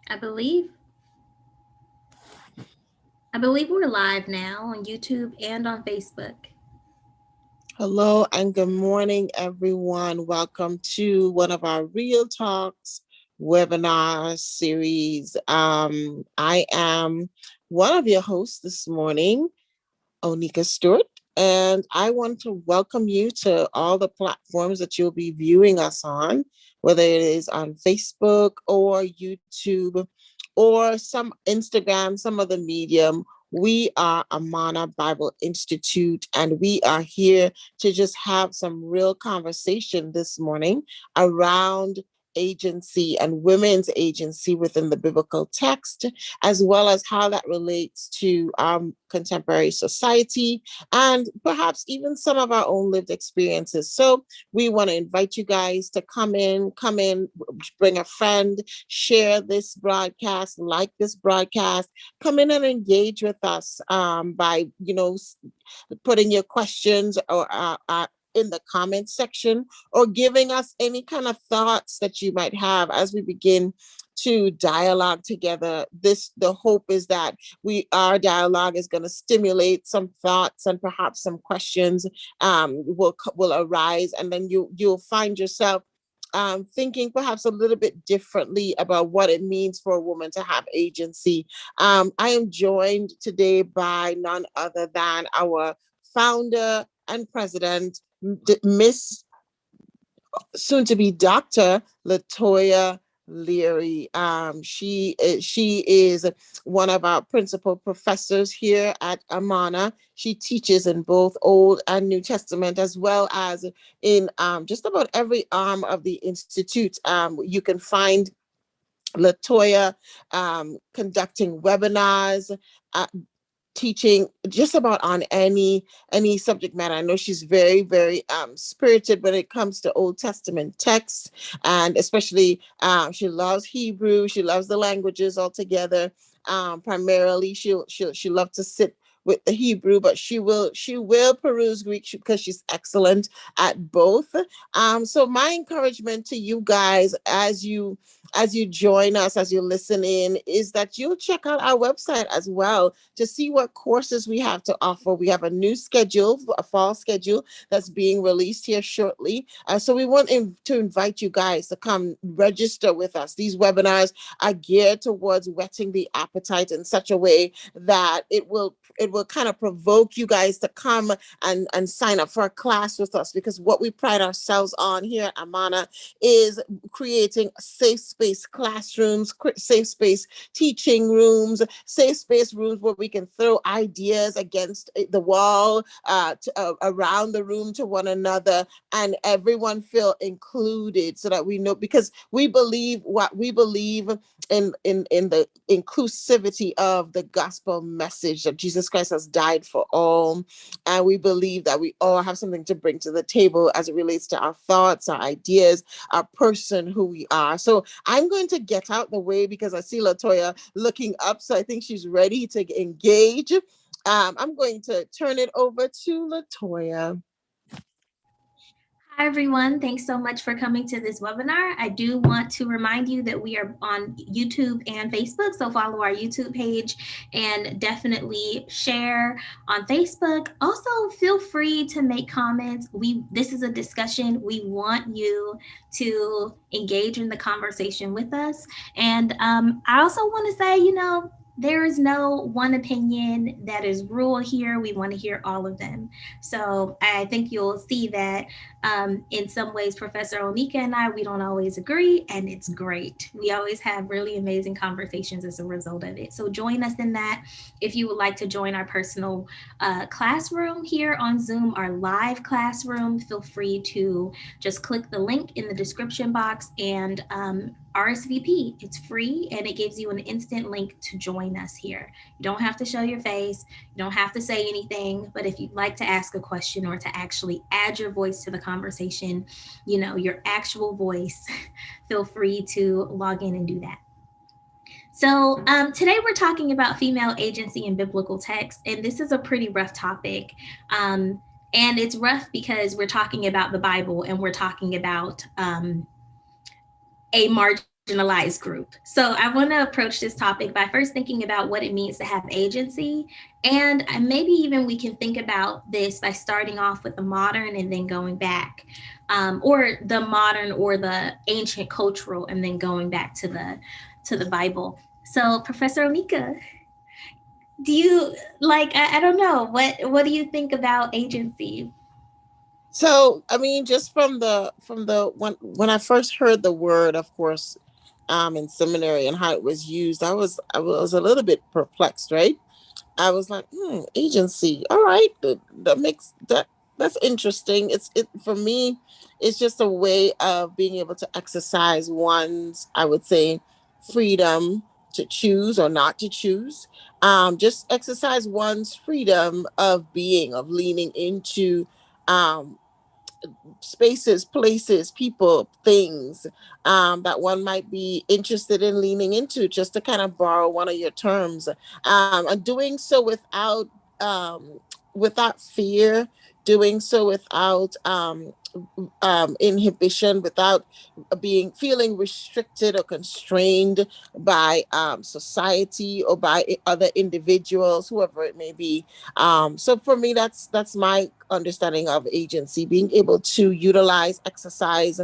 I believe I believe we're live now on YouTube and on Facebook. Hello and good morning, everyone. Welcome to one of our Real Talks webinar series. I am one of your hosts this morning, Onika Stewart, and I want to welcome you to all the platforms that you'll be viewing us on, whether it is on Facebook or YouTube or some Instagram, some other medium. We are Amana Bible Institute, and we are here to just have some real conversation this morning around agency and women's agency within the biblical text, as well as how that relates to our contemporary society and perhaps even some of our own lived experiences. So we want to invite you guys to come in, bring a friend, share this broadcast, like this broadcast, come in and engage with us by, putting your questions or in the comment section or giving us any kind of thoughts that you might have as we begin to dialogue together. The hope is that our dialogue is going to stimulate some thoughts and perhaps some questions will arise, and then you'll find yourself thinking perhaps a little bit differently about what it means for a woman to have agency. I am joined today by none other than our founder and president, Miss soon to be Dr. Latoya Leary. She is one of our principal professors here at Amana. She teaches in both Old and New Testament, as well as in just about every arm of the institute. You can find Latoya conducting webinars, uh, teaching just about on any subject matter. I know she's very, very spirited when it comes to Old Testament texts, and especially she loves Hebrew. She loves the languages altogether. Primarily, she loves to sit with the Hebrew, but she will peruse Greek because she's excellent at both. So my encouragement to you guys as you join us, as you listen in, is that you'll check out our website as well to see what courses we have to offer. We have a new schedule, a fall schedule that's being released here shortly. So we want to invite you guys to come register with us. These webinars are geared towards whetting the appetite in such a way that it will kind of provoke you guys to come and sign up for a class with us, because what we pride ourselves on here at Amana is creating safe space classrooms, safe space teaching rooms, safe space rooms where we can throw ideas against the wall, around the room to one another, and everyone feel included, so that we know, because we believe in the inclusivity of the gospel message that Jesus Christ has died for all, and we believe that we all have something to bring to the table as it relates to our thoughts, our ideas, our person, who we are. So I'm going to get out the way because I see Latoya looking up, so I think she's ready to engage. I'm going to turn it over to Latoya. Hi, everyone. Thanks so much for coming to this webinar. I do want to remind you that we are on YouTube and Facebook, so follow our YouTube page and definitely share on Facebook. Also, feel free to make comments. This is a discussion. We want you to engage in the conversation with us. And I also want to say, there is no one opinion that is rule here. We want to hear all of them. So I think you'll see that in some ways, Professor Onika and I, we don't always agree, and it's great. We always have really amazing conversations as a result of it. So join us in that. If you would like to join our personal classroom here on Zoom, our live classroom, feel free to just click the link in the description box and RSVP. It's free and it gives you an instant link to join us here. You don't have to show your face, you don't have to say anything, but if you'd like to ask a question or to actually add your voice to the conversation, your actual voice, feel free to log in and do that. So, today we're talking about female agency in biblical text, and this is a pretty rough topic. And it's rough because we're talking about the Bible and we're talking about a marginalized marginalized group. So I want to approach this topic by first thinking about what it means to have agency. And maybe even we can think about this by starting off with the modern and then going back, or the modern or the ancient cultural and then going back to the Bible. So Professor Onika, do you like I don't know, what do you think about agency? So, I mean, just from the when I first heard the word, of course, in seminary and how it was used, I was a little bit perplexed, right? I was like, agency. All right, that makes that's interesting. It for me, it's just a way of being able to exercise one's, I would say, freedom to choose or not to choose. Just exercise one's freedom of being, of leaning into um, spaces, places, people, things that one might be interested in leaning into, just to kind of borrow one of your terms, and doing so without fear, doing so without inhibition, without being feeling restricted or constrained by society or by other individuals, whoever it may be. So for me, that's my understanding of agency: being able to utilize, exercise,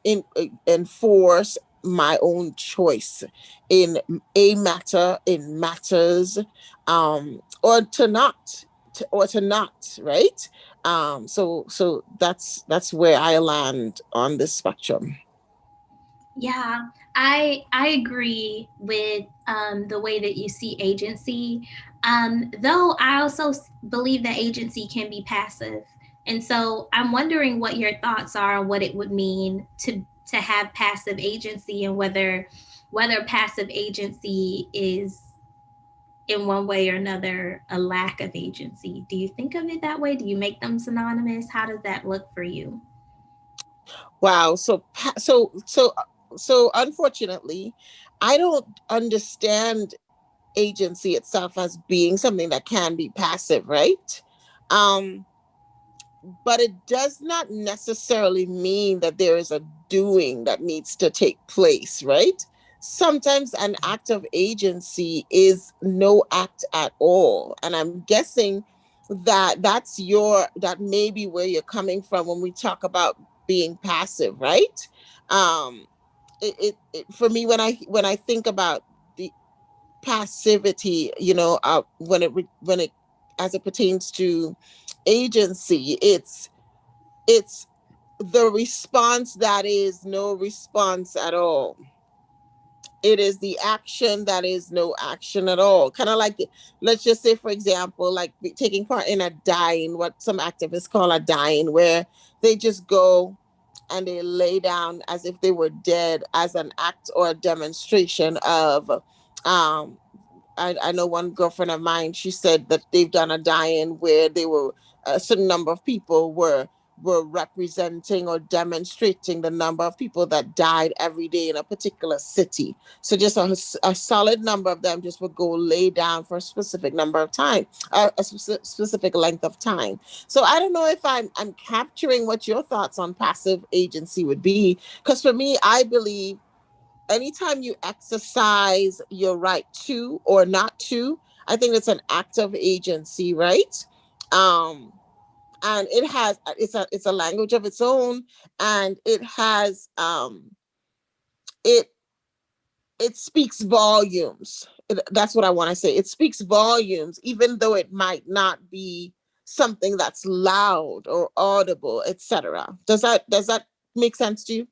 in enforce my own choice in a matter, in matters, or to not, or to not, right? So that's where I land on this spectrum. Yeah, I agree with the way that you see agency. Though I also believe that agency can be passive, and so I'm wondering what your thoughts are on what it would mean to have passive agency, and whether passive agency is in one way or another a lack of agency. Do you think of it that way? Do you make them synonymous? How does that look for you? Wow. So unfortunately, I don't understand agency itself as being something that can be passive, right? Um, but it does not necessarily mean that there is a doing that needs to take place, right? Sometimes an act of agency is no act at all. And I'm guessing that that may be where you're coming from when we talk about being passive, right? Um, for me, when I think about the passivity, when it as it pertains to agency, it's the response that is no response at all. It is the action that is no action at all. Kind of like, let's just say, for example, like taking part in a dying, what some activists call a dying, where they just go and they lay down as if they were dead, as an act or a demonstration of um I know one girlfriend of mine, she said that they've done a die-in where they were, a certain number of people were representing or demonstrating the number of people that died every day in a particular city. So just a solid number of them just would go lay down for a specific number of time, specific length of time. So I don't know if I'm capturing what your thoughts on passive agency would be, because for me, I believe anytime you exercise your right to or not to, I think it's an act of agency, right? Um, and it's a language of its own, and it it speaks volumes. That's what I want to say. It speaks volumes, even though it might not be something that's loud or audible, etc. Does that make sense to you?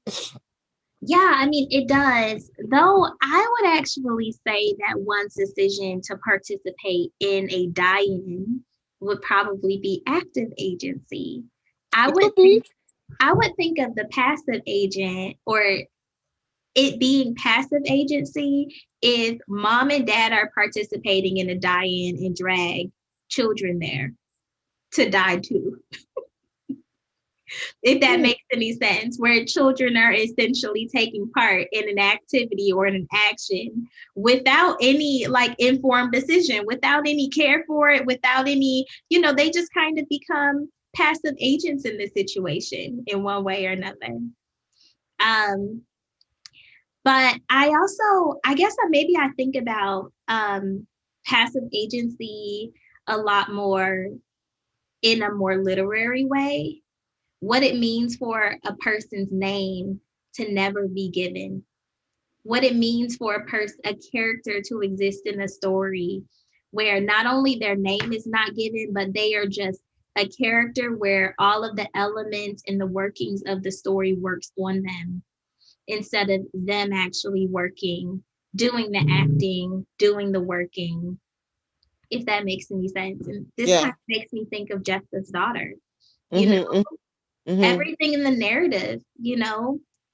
Yeah, I mean, it does. Though I would actually say that one's decision to participate in a die-in would probably be active agency. I It would could be. think I would think of the passive agent, or it being passive agency, if mom and dad are participating in a die-in and drag children there to die too, if that Hmm. makes any sense, where children are essentially taking part in an activity or in an action without any like informed decision, without any care for it, without any, they just kind of become passive agents in the situation in one way or another. Um, But I guess that maybe I think about passive agency a lot more in a more literary way, what it means for a person's name to never be given, what it means for a character to exist in a story where not only their name is not given, but they are just a character where all of the elements and the workings of the story works on them instead of them actually working, doing the acting, doing the working, if that makes any sense. And this kind Yeah. of makes me think of Jessica's daughter. You know, Mm-hmm, mm-hmm. everything in the narrative,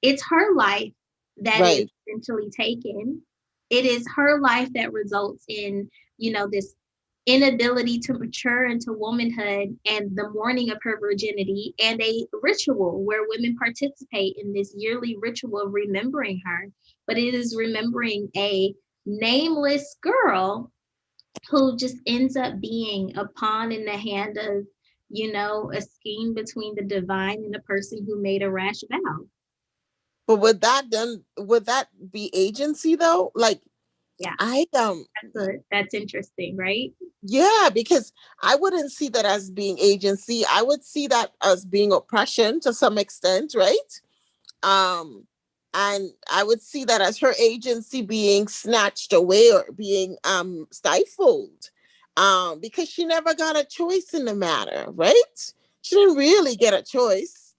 it's her life that is Right. essentially taken. It is her life that results in, this inability to mature into womanhood and the mourning of her virginity, and a ritual where women participate in this yearly ritual of remembering her. But it is remembering a nameless girl who just ends up being a pawn in the hand of, a scheme between the divine and the person who made a rash vow. But would that be agency though? Like Yeah, I that's interesting, right? yeah, because I wouldn't see that as being agency. I would see that as being oppression to some extent, right? Um, and I would see that as her agency being snatched away or being stifled. Because she never got a choice in the matter, right? She didn't really get a choice.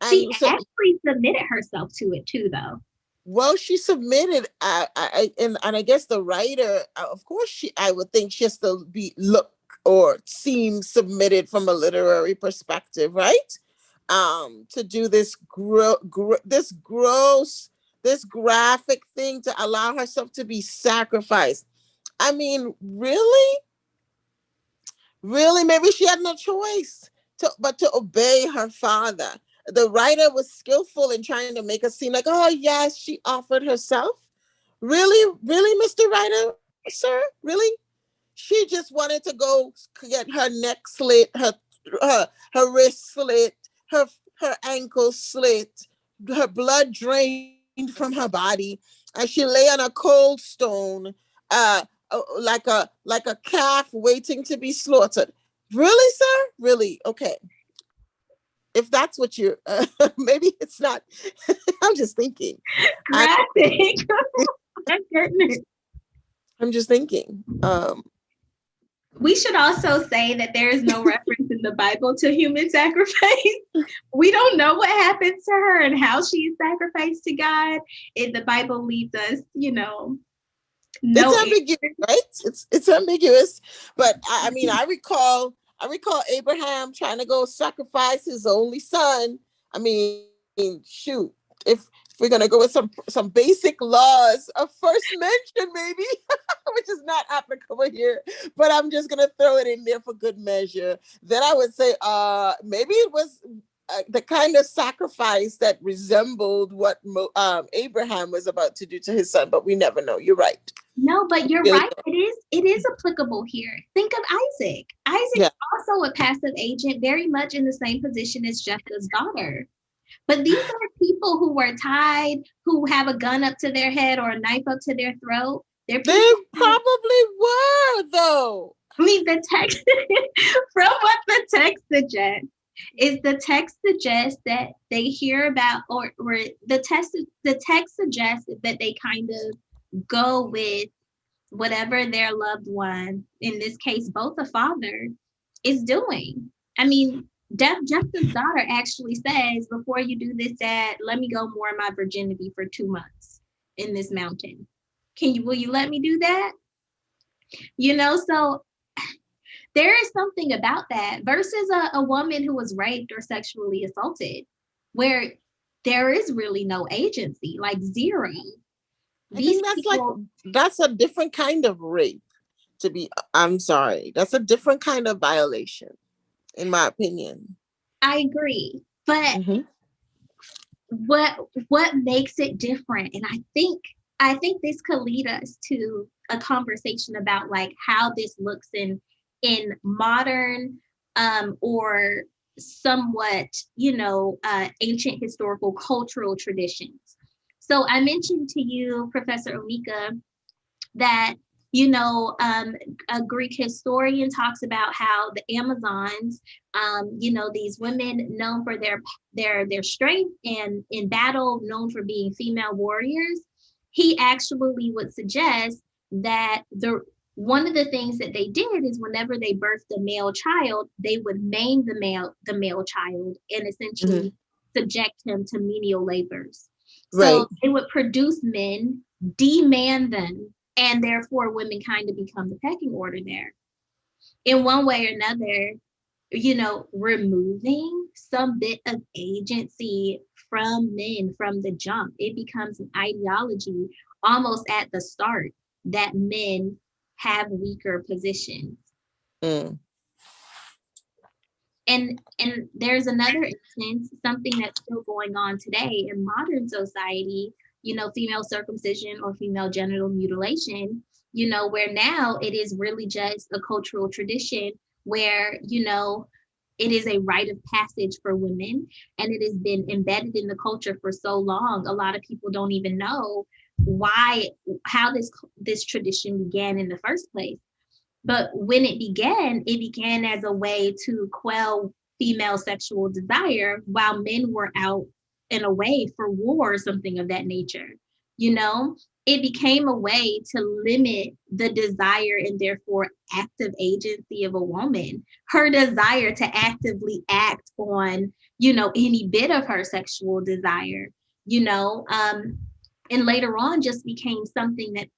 She And so actually submitted herself to it too, though. well, she submitted, and I guess the writer, of course, I would think she has to be look or seem submitted from a literary perspective, right? To do this gross, this graphic thing to allow herself to be sacrificed. I mean, really, really, maybe she had no choice but to obey her father. The writer was skillful in trying to make it seem like, oh yes, she offered herself. Really, really, Mr. Writer, sir, really? She just wanted to go get her neck slit, her wrist slit, her her ankle slit, her blood drained from her body, as she lay on a cold stone, like a calf waiting to be slaughtered. Really, sir? Really? Okay. If that's what you're, maybe it's not. I'm just thinking. I, Graphic. My goodness. I'm just thinking. We should also say that there is no reference in the Bible to human sacrifice. We don't know what happens to her and how she is sacrificed to God. If the Bible leaves us, It's no ambiguous, right? It's ambiguous, but I mean, I recall Abraham trying to go sacrifice his only son. I mean, shoot, if we're gonna go with some basic laws of first mention, maybe, which is not applicable here, but I'm just gonna throw it in there for good measure. Then I would say, maybe it was the kind of sacrifice that resembled what Abraham was about to do to his son, but we never know. You're right. No, but you're Really right. It is applicable here. Think of Isaac. yeah. Isaac's also a passive agent, very much in the same position as Jessica's daughter. But these are people who were tied, who have a gun up to their head or a knife up to their throat. They're They people probably were, though. I mean, the text, from what the text suggests that they hear about, or the text suggests that they kind of go with whatever their loved one, in this case, both the father, is doing. I mean, Jessica's daughter actually says, before you do this, Dad, let me go mourn my virginity for 2 months in this mountain. Will you let me do that? So there is something about that versus a woman who was raped or sexually assaulted, where there is really no agency, like zero. I These think people, that's a different kind of rape. I'm sorry, that's a different kind of violation, in my opinion. I agree, but Hmm. what makes it different, and I think this could lead us to a conversation about like how this looks in modern or somewhat ancient historical cultural traditions. So I mentioned to you, Professor Omika, that a Greek historian talks about how the Amazons, these women known for their strength and in battle, known for being female warriors. He actually would suggest that the one of the things that they did is whenever they birthed a male child, they would maim the male child and Hmm. essentially subject him to menial labors. So Right. they would produce men, demand them, and therefore women kind of become the pecking order there. In one way or another, removing some bit of agency from men from the jump, it becomes an ideology almost at the start that men have weaker positions. Mm. And there's another instance, something that's still going on today in modern society, female circumcision or female genital mutilation, where now it is really just a cultural tradition where, it is a rite of passage for women, and it has been embedded in the culture for so long. A lot of people don't even know why, how this tradition began in the first place. But when it began as a way to quell female sexual desire while men were out and away for war or something of that nature. You know, it became a way to limit the desire and therefore active agency of a woman, her desire to actively act on, any bit of her sexual desire, you know, um, and later on just became something that,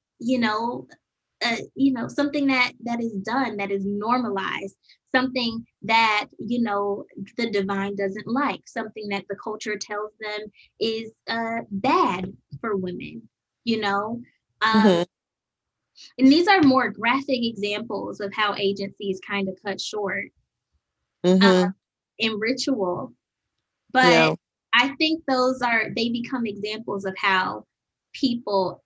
something that is done, that is normalized, something that the divine doesn't like, something that the culture tells them is bad for women. You know, um, Hmm. and these are more graphic examples of how agency is kind of cut short uh, Hmm. in ritual. Yeah. But I think they become examples of how people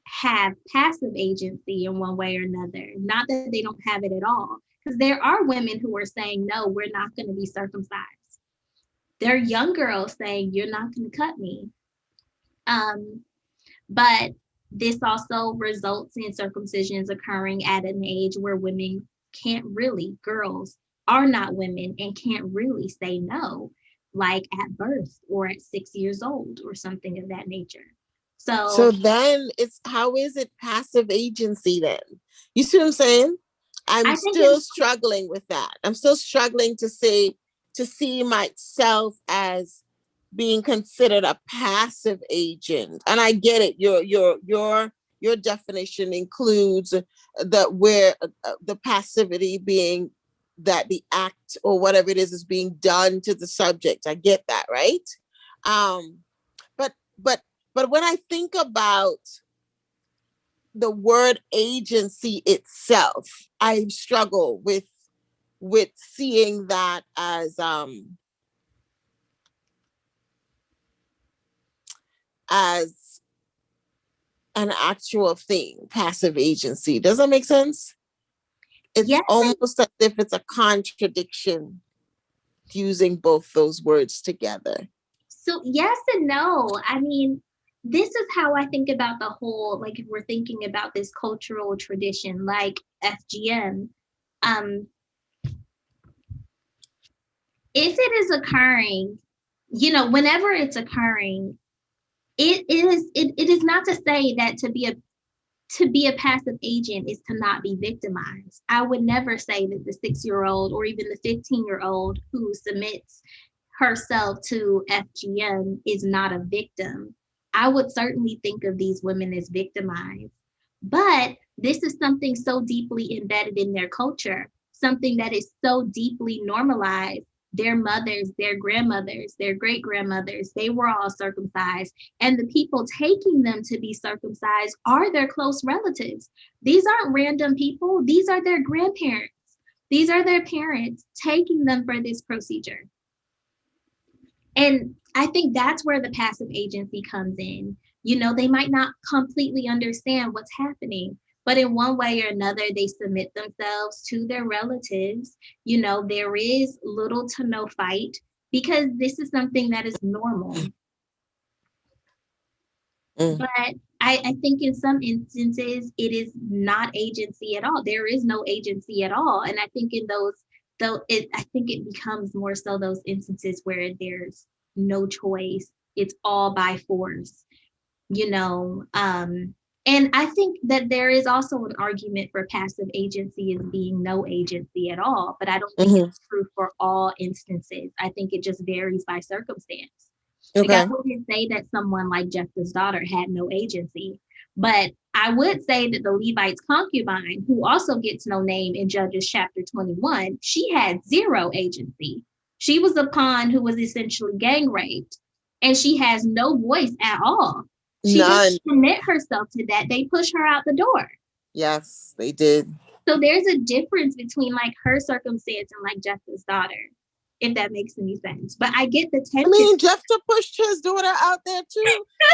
have passive agency in one way or another. Not that they don't have it at all, because there are women who are saying, no, we're not going to be circumcised. There are young girls saying, you're not going to cut me. Um, but this also results in circumcisions occurring at an age where women can't really, girls are not women and can't really say no, like at birth or at 6 years old or something of that nature. So So then it's, how is it passive agency then? You see what I'm saying? I'm I think still it's struggling with that. I'm still struggling to say, to see myself as being considered a passive agent. And I get it. Your definition includes that, where the passivity being that the act or whatever it is being done to the subject. I get that, right? Um, but but but when I think about the word agency itself, I struggle with seeing that as an actual thing. Passive agency, does that make sense? It's yes. almost as if it's a contradiction using both those words together. So yes and no. I mean, this is how I think about the whole, like if we're thinking about this cultural tradition, like FGM. Um, if it is occurring, whenever it's occurring, it is not to say that to be a passive agent is to not be victimized. I would never say that the 6-year-old or even the 15-year-old who submits herself to FGM is not a victim. I would certainly think of these women as victimized. But this is something so deeply embedded in their culture, something that is so deeply normalized. Their mothers, their grandmothers, their great grandmothers, they were all circumcised. And the people taking them to be circumcised are their close relatives. These aren't random people, these are their grandparents. These are their parents taking them for this procedure. And I think that's where the passive agency comes in. They might not completely understand what's happening, but in one way or another, they submit themselves to their relatives. There is little to no fight because this is something that is normal. Mm. But I think in some instances it is not agency at all. There is no agency at all. And I think in those, I think it becomes more so those instances where there's no choice. It's all by force, you know. And I think that there is also an argument for passive agency as being no agency at all, but I don't think Mm-hmm. it's true for all instances. I think it just varies by circumstance. Like I Okay. wouldn't say that someone like Jephthah's daughter had no agency, but I would say that the Levite's concubine, who also gets no name in Judges chapter 21, she had zero agency. She was a pawn who was essentially gang raped, and she has no voice at all. She None. didn't commit herself to that. They push her out the door. Yes, they did. So there's a difference between like her circumstance and like Jephthah's daughter, if that makes any sense. But I get the I tension. mean, Jephthah pushed his daughter out there too.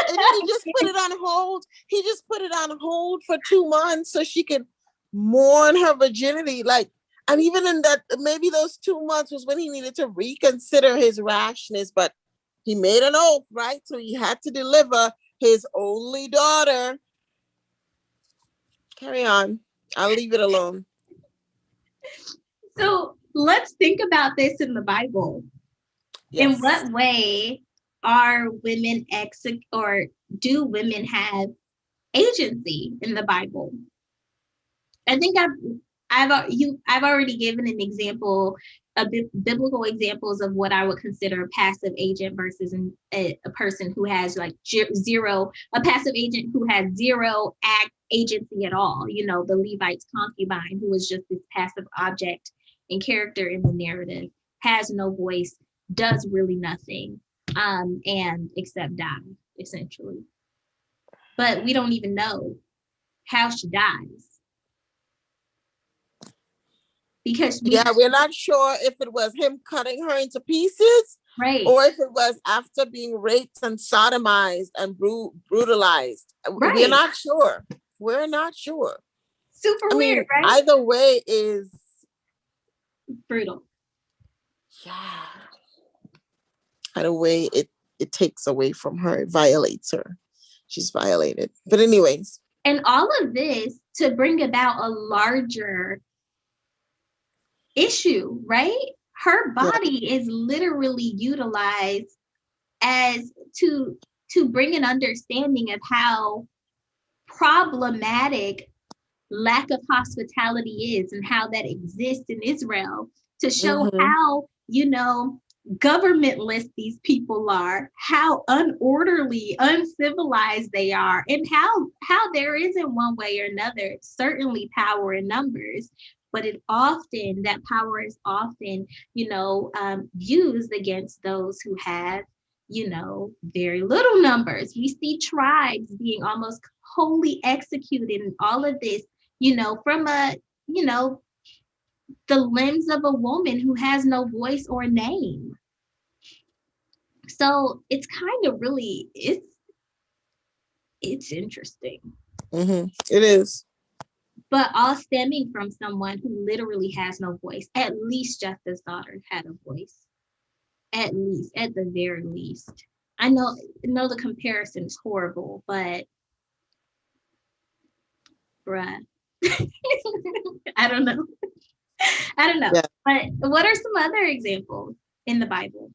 And he just put it on hold. He just put it on hold for 2 months so she could mourn her virginity. Like, and even in that, maybe those 2 months was when he needed to reconsider his rashness, but he made an oath, right? So he had to deliver his only daughter. Carry on. I'll leave it alone. So let's think about this in the Bible. Yes. In what way are women or do women have agency in the Bible? I think I've already given an example, biblical examples of what I would consider a passive agent versus a person who has like a passive agent who has zero agency at all. You know, the Levite's concubine, who was just this passive object and character in the narrative, has no voice, does really nothing, and except die, essentially. But we don't even know how she dies. Because we're not sure if it was him cutting her into pieces, right, or if it was after being raped and sodomized and brutalized. right. We're not sure. We're not sure. Super weird, right? Either way is brutal. Yeah. Either way, it takes away from her. It violates her. She's violated. But anyways. And all of this to bring about a larger issue, right? Her body is literally utilized as to bring an understanding of how problematic lack of hospitality is and how that exists in Israel, to show how, you know, governmentless these people are, how unorderly, uncivilized they are, and how there isn't one way or another, certainly power in numbers, but that power is often, you know, used against those who have, you know, very little numbers. We see tribes being almost wholly executed and all of this, you know, from you know, the lens of a woman who has no voice or name. So it's kind of really, it's interesting. It is. But all stemming from someone who literally has no voice. At least Jephthah's daughter had a voice. At the very least. I know the comparison is horrible, but bruh. I don't know. Yeah. But what are some other examples in the Bible?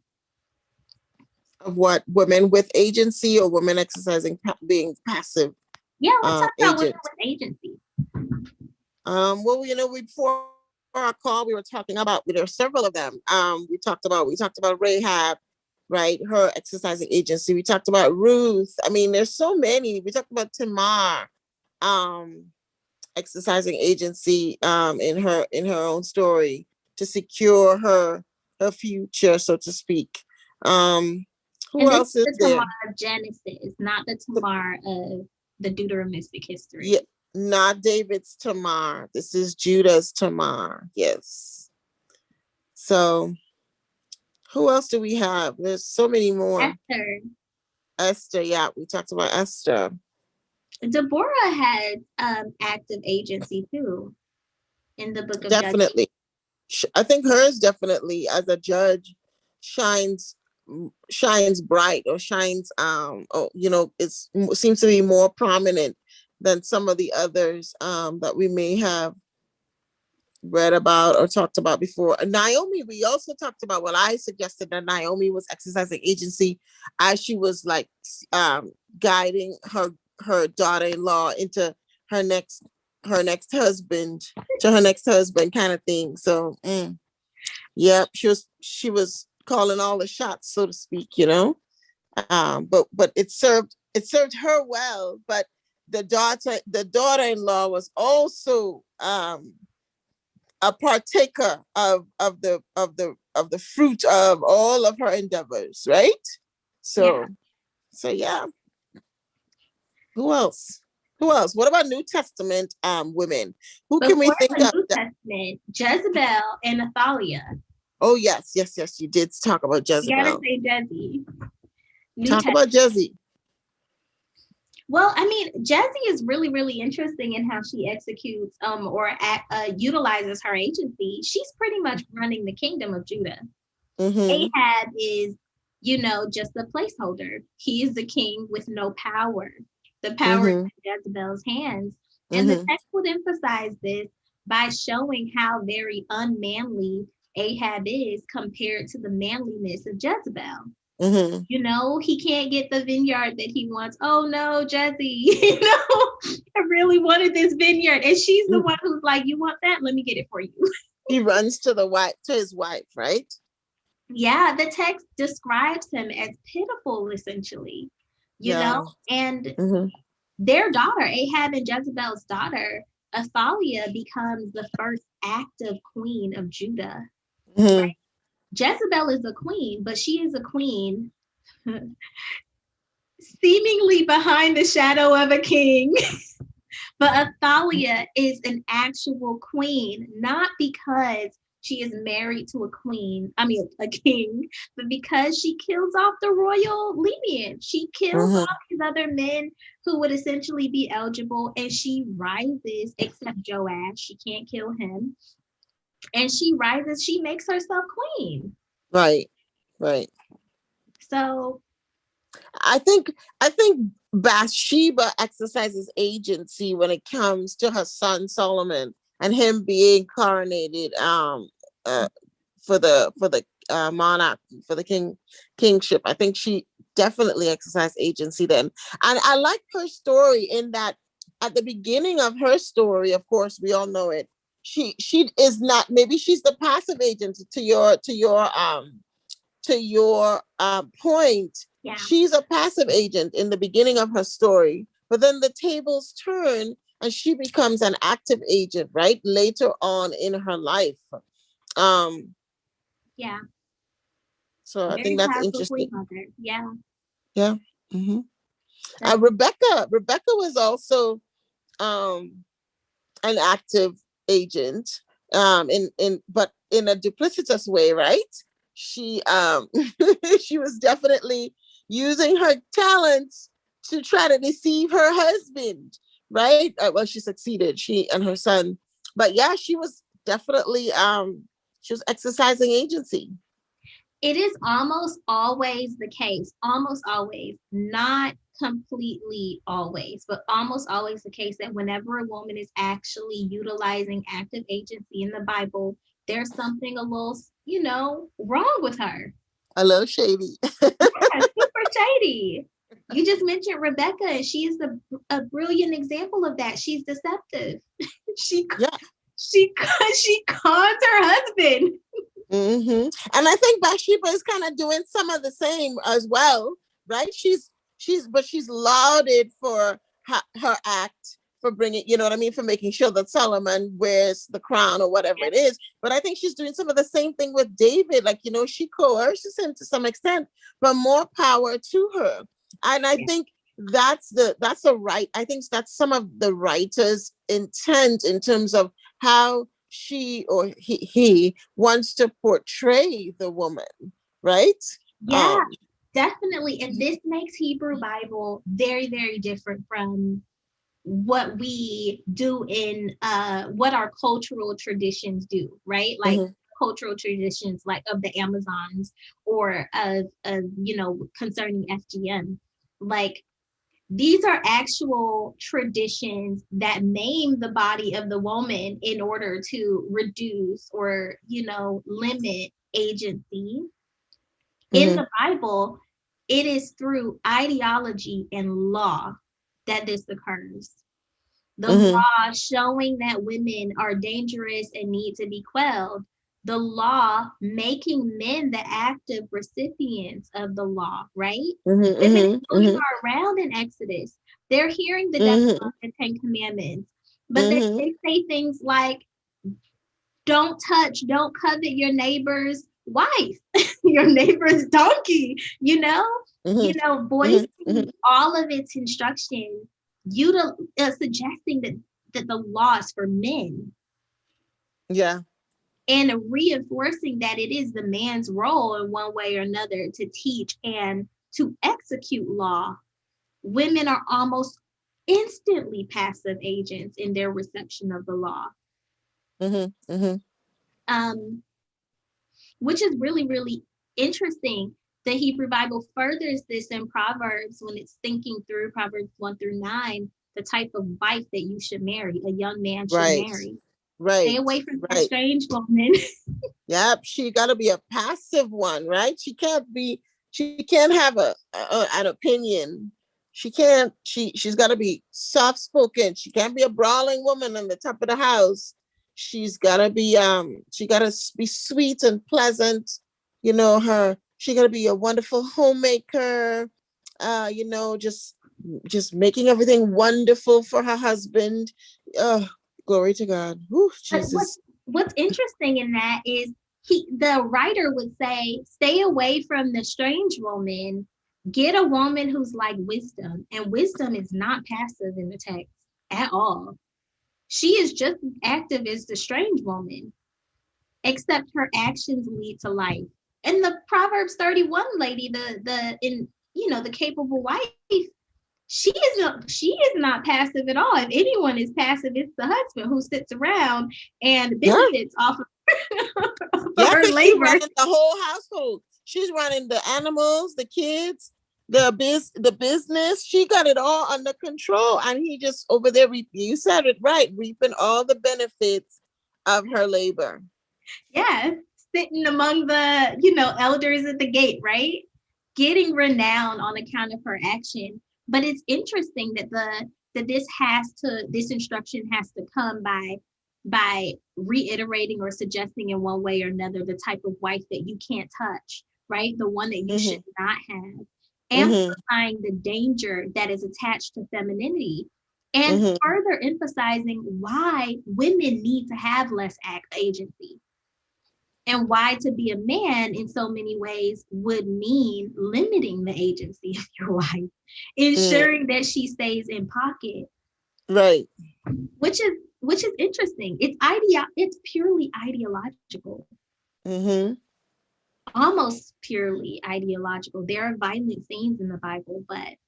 Of what? Women with agency or women exercising, being passive? Yeah, let's talk about women with agency. Well, you know, before our call, we were talking about, there are several of them. We talked about Rahab, right? Her exercising agency. We talked about Ruth. I mean, there's so many. We talked about Tamar, exercising agency, in her own story to secure her future, so to speak. Who else is there? Tamar of Genesis, not the Tamar of the Deuteronomistic history. Yeah, not David's Tamar. This is Judah's Tamar. Yes. So, who else do we have? There's so many more. Esther. Yeah, we talked about Esther. Deborah had active agency too in the book of Definitely. Judges. I think hers definitely as a judge shines shines bright or shines or, seems to be more prominent than some of the others that we may have read about or talked about before. Naomi, we also talked about, well, I suggested that Naomi was exercising agency as she was like guiding her daughter-in-law into her next husband kind of thing. So yeah, she was calling all the shots, so to speak, but it served her well. But the daughter-in-law was also a partaker of the fruit of all of her endeavors, right? So yeah. Who else? What about New Testament women? Who can we think of? New Testament, Jezebel and Athaliah. Oh yes, you did talk about Jezebel. You gotta say Jezzy. Talk about Jezzy. Well, I mean, Jezzy is really, really interesting in how she executes utilizes her agency. She's pretty much running the kingdom of Judah. Ahab is, just a placeholder. He is the king with no power. The power is in Jezebel's hands. And the text would emphasize this by showing how very unmanly Ahab is compared to the manliness of Jezebel. He can't get the vineyard that he wants. Oh no, Jezzy, I really wanted this vineyard. And she's the one who's like, you want that? Let me get it for you. He runs to his wife, right? Yeah, the text describes him as pitiful, essentially, and their daughter, Ahab and Jezebel's daughter, Athaliah, becomes the first active queen of Judah. Right? Jezebel is a queen, but she is a queen seemingly behind the shadow of a king. But Athaliah is an actual queen, not because she is married to a king, but because she kills off the royal lineage. She kills off these other men who would essentially be eligible, and she rises, except Joash, she can't kill him. And she rises, she makes herself queen. Right. So I think Bathsheba exercises agency when it comes to her son Solomon and him being coronated for the monarch, for the kingship. I think she definitely exercised agency then. And I like her story in that at the beginning of her story, of course, we all know it, she is not, maybe she's the passive agent to your point. Yeah. She's a passive agent in the beginning of her story, but then the tables turn and she becomes an active agent, right? Later on in her life. Yeah. So I think that's interesting. Yeah. Yeah. Rebecca was also an active agent, but in a duplicitous way, right? She she was definitely using her talents to try to deceive her husband, right? Well, she succeeded, she and her son. But yeah, she was definitely she was exercising agency. It is almost always the case, almost always, not completely always, but almost always the case that whenever a woman is actually utilizing active agency in the Bible, there's something a little, wrong with her. A little shady. Yeah, super shady. You just mentioned Rebecca, and she is a brilliant example of that. She's deceptive. She cons her husband. And I think Bathsheba is kind of doing some of the same as well, right? She's lauded for her act, for bringing, for making sure that Solomon wears the crown or whatever it is. But I think she's doing some of the same thing with David. Like, she coerces him to some extent, but more power to her. And I think that's a right. I think that's some of the writer's intent in terms of how she or he wants to portray the woman, right? Yeah, definitely. And this makes Hebrew Bible very, very different from what we do in what our cultural traditions do, right? Like cultural traditions like of the Amazons or of concerning FGM. Like, these are actual traditions that maim the body of the woman in order to reduce or, limit agency. In the Bible, it is through ideology and law that this occurs. The law showing that women are dangerous and need to be quelled. The law making men the active recipients of the law, right? Women are around in Exodus. They're hearing the Decalogue and 10 Commandments, but they say things like, don't covet your neighbor's wife, your neighbor's donkey, voicing all of its instructions, suggesting that the law is for men. Yeah. And reinforcing that it is the man's role in one way or another to teach and to execute law. Women are almost instantly passive agents in their reception of the law. Which is really, really interesting. The Hebrew Bible furthers this in Proverbs when it's thinking through Proverbs 1-9, the type of wife that you should marry, a young man should marry. Right. Stay away from that strange woman. Yep, she got to be a passive one, right? She can't have an opinion. She's got to be soft-spoken. She can't be a brawling woman on the top of the house. She's got to be sweet and pleasant. She got to be a wonderful homemaker. Just making everything wonderful for her husband. Glory to God. Ooh, Jesus. What's interesting in that is the writer would say, stay away from the strange woman. Get a woman who's like wisdom. And wisdom is not passive in the text at all. She is just as active as the strange woman, except her actions lead to life. And the Proverbs 31 lady, the capable wife, she is not passive at all. If anyone is passive, it's the husband who sits around and benefits off of her labor. She's running the whole household. She's running the animals, the kids, the business. She got it all under control, and he just over there. You said it right, reaping all the benefits of her labor. Yeah, sitting among the elders at the gate, right? Getting renown on account of her action. But it's interesting that this instruction has to come by reiterating or suggesting in one way or another the type of wife that you can't touch, right? The one that you should not have. Amplifying the danger that is attached to femininity, and further emphasizing why women need to have less agency. And why to be a man in so many ways would mean limiting the agency of your wife, ensuring that she stays in pocket. Right. Which is interesting. It's purely ideological. Almost purely ideological. There are violent scenes in the Bible, but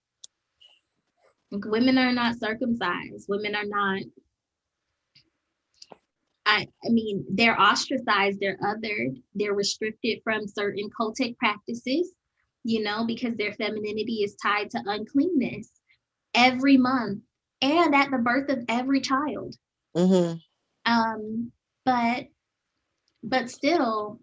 women are not circumcised. Women are not. I mean, they're ostracized, they're othered, they're restricted from certain cultic practices, because their femininity is tied to uncleanness every month and at the birth of every child. But still,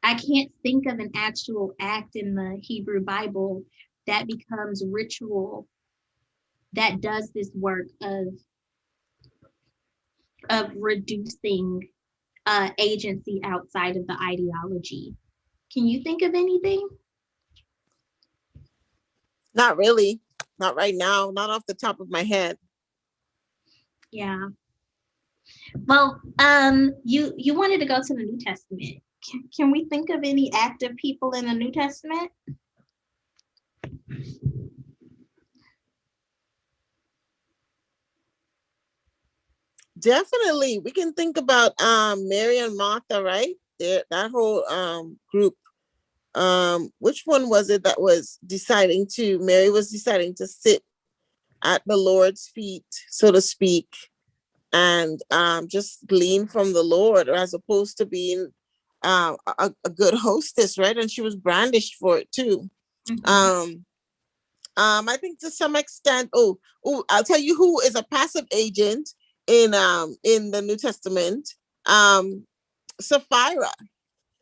I can't think of an actual act in the Hebrew Bible that becomes ritual that does this work of reducing agency outside of the ideology. Can you think of anything? Not really. Not right now. Not off the top of my head. Yeah. Well, you wanted to go to the New Testament. Can we think of any active people in the New Testament? Definitely. We can think about Mary and Martha, right? That whole group. Which one was it that was Mary was deciding to sit at the Lord's feet, so to speak, and just glean from the Lord, as opposed to being a good hostess, right? And she was brandished for it too. Mhm. I think to some extent, I'll tell you who is a passive agent in the New Testament. Sapphira.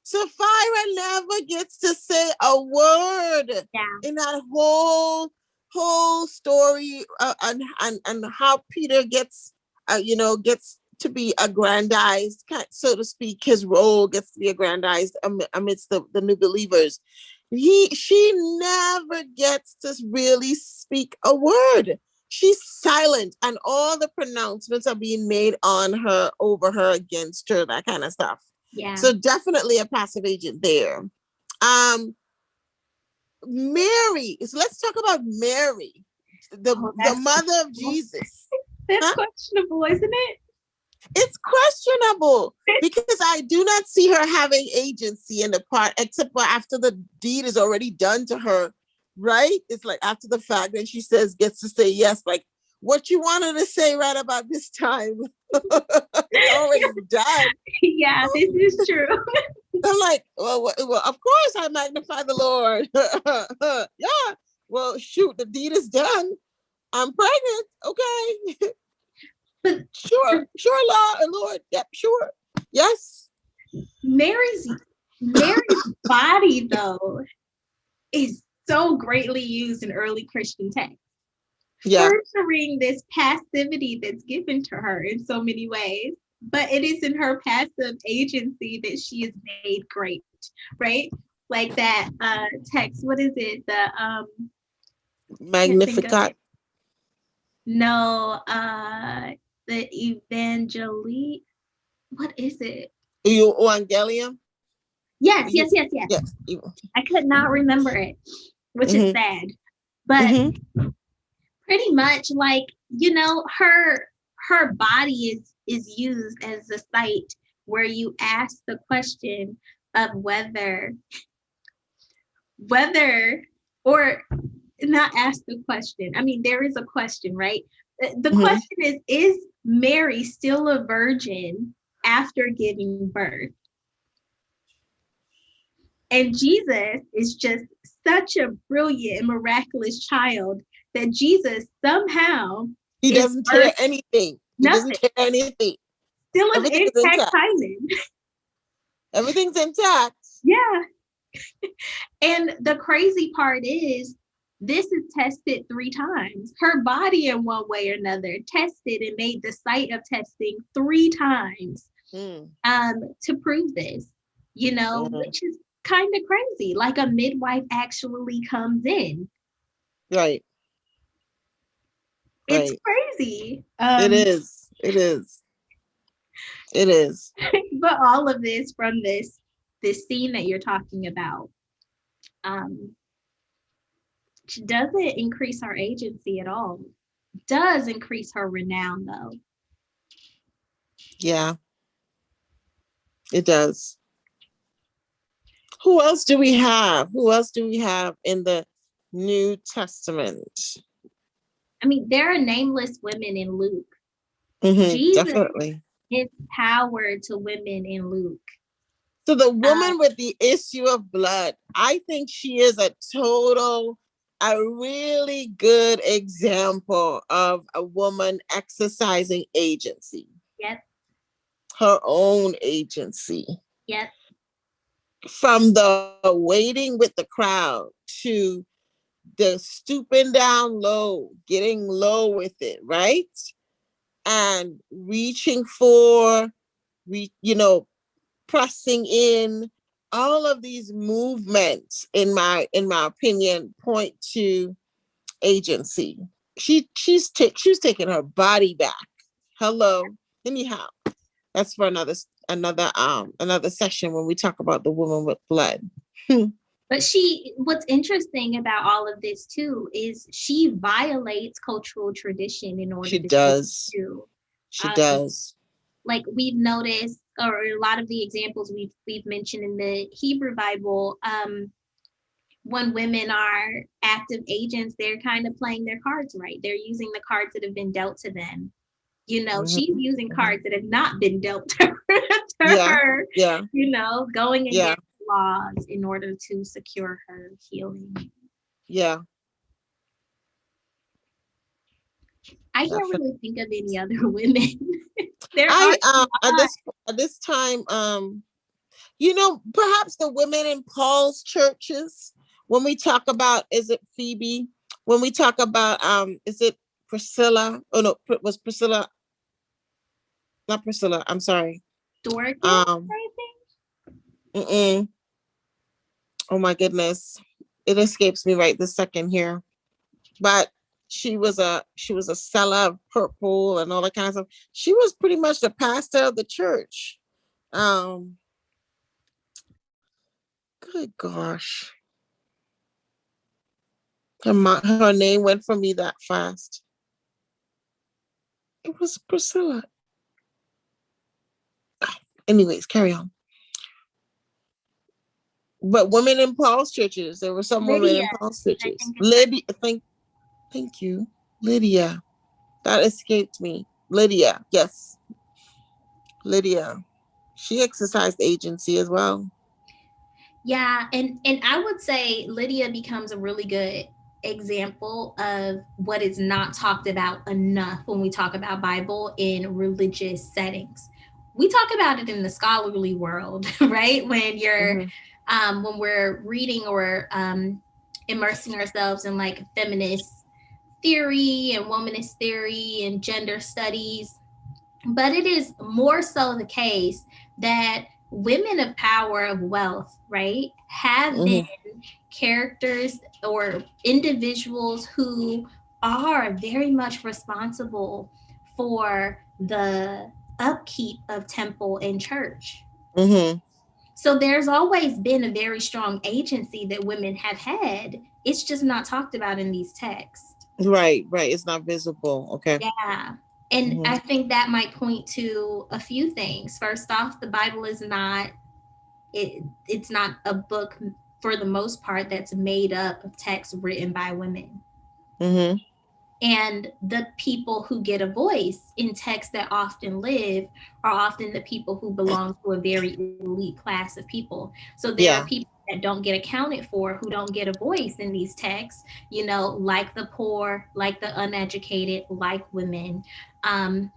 Sapphira never gets to say a word Yeah. in that whole story, and how Peter gets gets to be aggrandized, so to speak. His role gets to be aggrandized amidst the new believers. She never gets to really speak a word. She's silent, and all the pronouncements are being made on her, over her, against her, that kind of stuff. Yeah. So definitely a passive agent there. Mary. So let's talk about Mary, the Oh, the that's mother of questionable. Jesus. That's Huh? questionable, isn't it? It's questionable because I do not see her having agency in the part, except for after the deed is already done to her, right? It's like after the fact, and she gets to say yes, like what you wanted to say right about this time. It's already done. Yeah, this is true. I'm like, well, of course I magnify the Lord. Yeah. Well, shoot, the deed is done. I'm pregnant. Okay. But Sure, Lord. Yep, sure. Yes. Mary's Mary's body, though, is so greatly used in early Christian texts, Yeah. furthering this passivity that's given to her in so many ways. But it is in her passive agency that she is made great, right? Like that text. What is it? Can't think of Magnificat. it. No, the evangeli. What is it? Evangelium. Yes, yes, yes, yes. Yes. I could not remember it, which is Mm-hmm. sad. But Mm-hmm. pretty much, like, you know, her body is used as a site where you ask the question of whether or not ask the question. I mean, there is a question, right? The Mm-hmm. question is Mary still a virgin after giving birth? And Jesus is just such a brilliant and miraculous child that Jesus somehow He is doesn't tear birthed anything. He doesn't nothing, tear anything. still an Everything is intact intact. hymen. Everything's intact. Yeah. And the crazy part is, this is tested 3 times. Her body, in one way or another, tested and made the site of testing 3 times to prove this, which is kind of crazy. Like a midwife actually comes in. Right. It's Right. crazy. It is. It is. It is. But all of this from this scene that you're talking about, doesn't increase her agency at all. Does increase her renown, though. Yeah, it does. Who else do we have? Who else do we have in the New Testament? I mean, there are nameless women in Luke. Jesus Definitely. gives power to women in Luke. So the woman with the issue of blood, I think she is a really good example of a woman exercising agency. Yep. Her own agency. Yep. From the waiting with the crowd to the stooping down low, getting low with it, right? And reaching for, pressing in. All of these movements, in my opinion, point to agency. She's taking her body back. Hello. Anyhow, that's for another session when we talk about the woman with blood. But what's interesting about all of this too is she violates cultural tradition in order She to does. do. She does. Like we've noticed, or a lot of the examples we've mentioned in the Hebrew Bible, when women are active agents, they're kind of playing their cards right. They're using the cards that have been dealt to them. You know, Mhm. she's using cards that have not been dealt to Yeah. her, Yeah. you know, going Yeah. against laws in order to secure her healing. Yeah. I can't Definitely. really think of any other women. There are I a at lot. this time, perhaps the women in Paul's churches, when we talk about, is it Phoebe? When we talk about, is it Priscilla? Oh no, was Priscilla, not Priscilla, I'm sorry. Dorcas, Um, I think. mm-mm. Oh my goodness. It escapes me right this second here. But she was a seller of purple and all that kind of stuff. She was pretty much the pastor of the church. Um, good gosh. Her name went from me that fast. It was Priscilla. Anyways, carry on. But women in Paul's churches, there were some women Lydia, in Paul's I churches. think it's her. Lydia, thank you. Lydia. That escaped me. Lydia, yes. Lydia. She exercised agency as well. Yeah, and I would say Lydia becomes a really good example of what is not talked about enough when we talk about Bible in religious settings. We talk about it in the scholarly world, right? Mm-hmm. When we're reading or immersing ourselves in like feminist theory and womanist theory and gender studies. But it is more so the case that women of power, of wealth, right, have been Mm-hmm. characters or individuals who are very much responsible for the upkeep of temple and church. Mm-hmm. So there's always been a very strong agency that women have had. It's just not talked about in these texts. Right, right. It's not visible. Okay. Yeah. And Mm-hmm. I think that might point to a few things. First off, the Bible is not it's not a book for the most part that's made up of texts written by women. Mm-hmm. And the people who get a voice in texts that often live are often the people who belong to a very elite class of people. So there are Yeah. people that don't get accounted for, who don't get a voice in these texts, you know, like the poor, like the uneducated, like women. Um,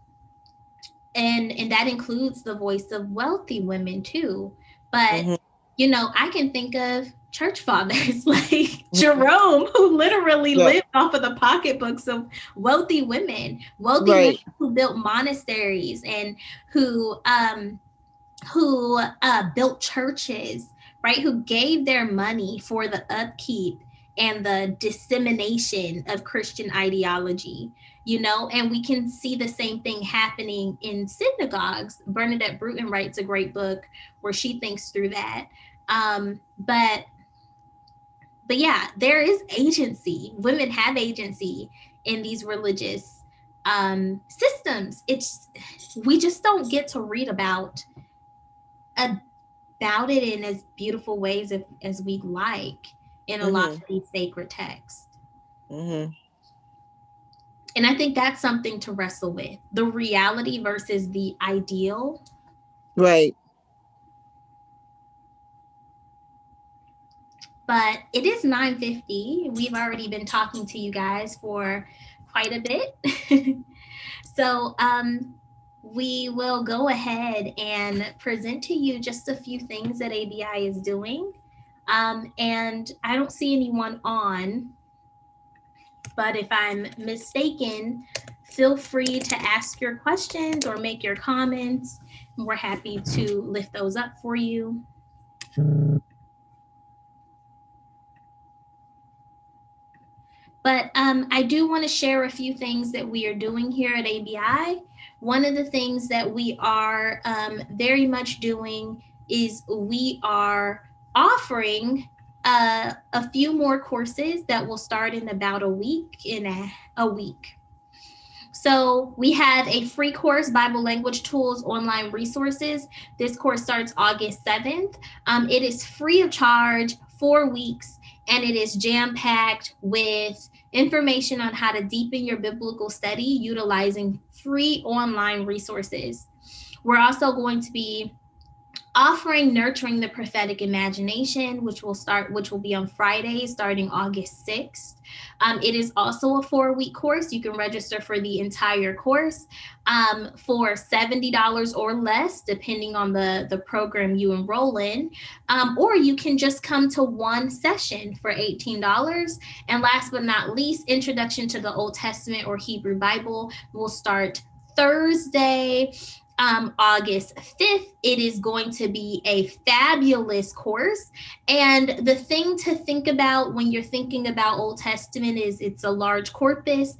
and that includes the voice of wealthy women too. But Mm-hmm. you know, I can think of church fathers like Jerome, who literally Yeah. lived off of the pocketbooks of wealthy women Right. who built monasteries and who built churches, right? Who gave their money for the upkeep and the dissemination of Christian ideology, you know, and we can see the same thing happening in synagogues. Bernadette Bruton writes a great book where she thinks through that. Um, but but yeah, there is agency. Women have agency in these religious systems. It's we just don't get to read about it in as beautiful ways as we like in a lot Mm-hmm. of these sacred texts. Mm-hmm. And I think that's something to wrestle with, the reality versus the ideal. Right. But it is 9:50. We've already been talking to you guys for quite a bit. So we will go ahead and present to you just a few things that ABI is doing. And I don't see anyone on, but if I'm mistaken, feel free to ask your questions or make your comments. We're happy to lift those up for you. But I do want to share a few things that we are doing here at ABI. One of the things that we are very much doing is we are offering a few more courses that will start in about a week. A week. So we have a free course, Bible Language Tools Online Resources. This course starts August 7th. It is free of charge, 4 weeks, and it is jam-packed with information on how to deepen your biblical study utilizing free online resources. We're also going to be offering Nurturing the Prophetic Imagination, which will be on Friday starting August 6th. It is also a 4-week course. You can register for the entire course for $70 or less, depending on the program you enroll in. Or you can just come to one session for $18. And last but not least, Introduction to the Old Testament or Hebrew Bible will start Thursday, August 5th. It is going to be a fabulous course. And the thing to think about when you're thinking about Old Testament is it's a large corpus,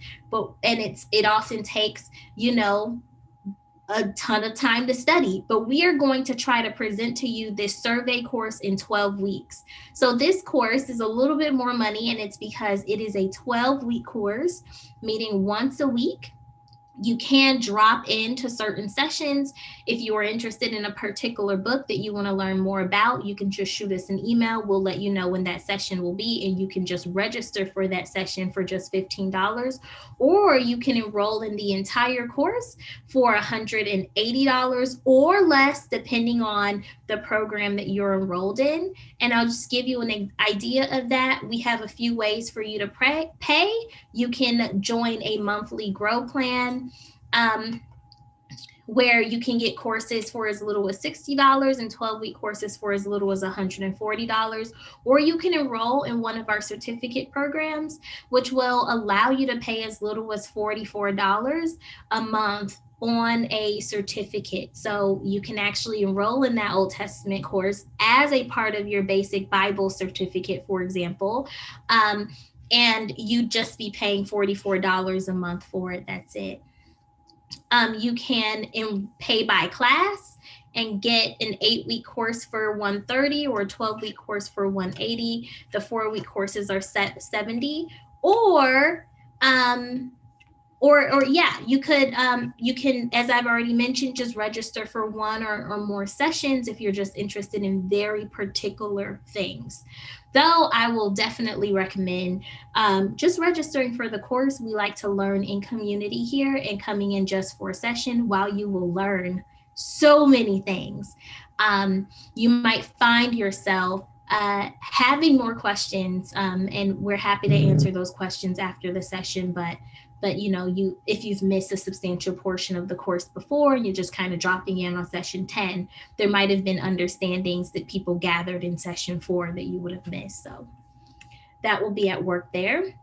and it often takes, a ton of time to study. But we are going to try to present to you this survey course in 12 weeks. So this course is a little bit more money, and it's because it is a 12-week course, meeting once a week. You can drop into certain sessions. If you are interested in a particular book that you want to learn more about, you can just shoot us an email. We'll let you know when that session will be, and you can just register for that session for just $15. Or you can enroll in the entire course for $180 or less, depending on the program that you're enrolled in. And I'll just give you an idea of that. We have a few ways for you to pay. You can join a monthly Grow plan, where you can get courses for as little as $60 and 12-week courses for as little as $140. Or you can enroll in one of our certificate programs, which will allow you to pay as little as $44 a month on a certificate. So you can actually enroll in that Old Testament course as a part of your basic Bible certificate, for example. And you just be paying $44 a month for it. That's it. You can pay by class and get an 8-week course for $130 or a 12-week course for $180. The 4-week courses are set $70. Or you can, as I've already mentioned, just register for one or more sessions if you're just interested in very particular things. Though I will definitely recommend just registering for the course. We like to learn in community here, and coming in just for a session, while you will learn so many things, you might find yourself having more questions, and we're happy to answer those questions after the session. But if you've missed a substantial portion of the course before and you're just kind of dropping in on session 10, there might have been understandings that people gathered in session 4 that you would have missed. So that will be at work there.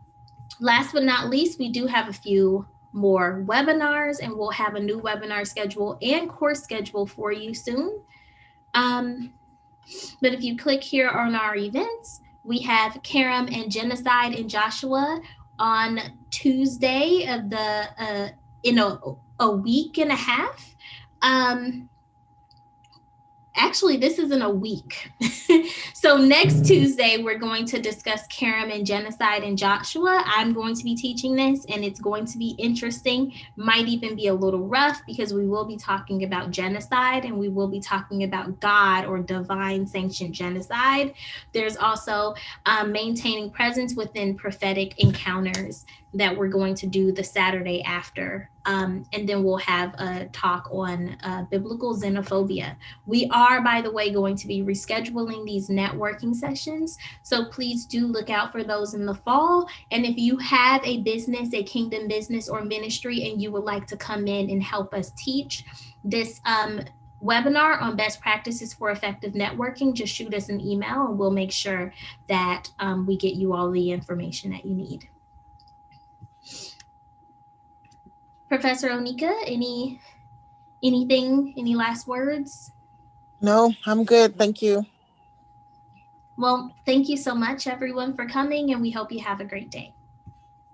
Last but not least, we do have a few more webinars, and we'll have a new webinar schedule and course schedule for you soon. But if you click here on our events, we have Karam and Genocide in Joshua on Tuesday of in a week and a half. Actually, this isn't a week. So next Tuesday, we're going to discuss Karam and Genocide in Joshua. I'm going to be teaching this, and it's going to be interesting. Might even be a little rough, because we will be talking about genocide, and we will be talking about God or divine sanctioned genocide. There's also maintaining presence within prophetic encounters that we're going to do the Saturday after. And then we'll have a talk on biblical xenophobia. We are, by the way, going to be rescheduling these networking sessions. So please do look out for those in the fall. And if you have a business, a kingdom business or ministry, and you would like to come in and help us teach this webinar on best practices for effective networking, just shoot us an email, and we'll make sure that we get you all the information that you need. Professor Onika, any last words? No, I'm good. Thank you. Well, thank you so much, everyone, for coming, and we hope you have a great day.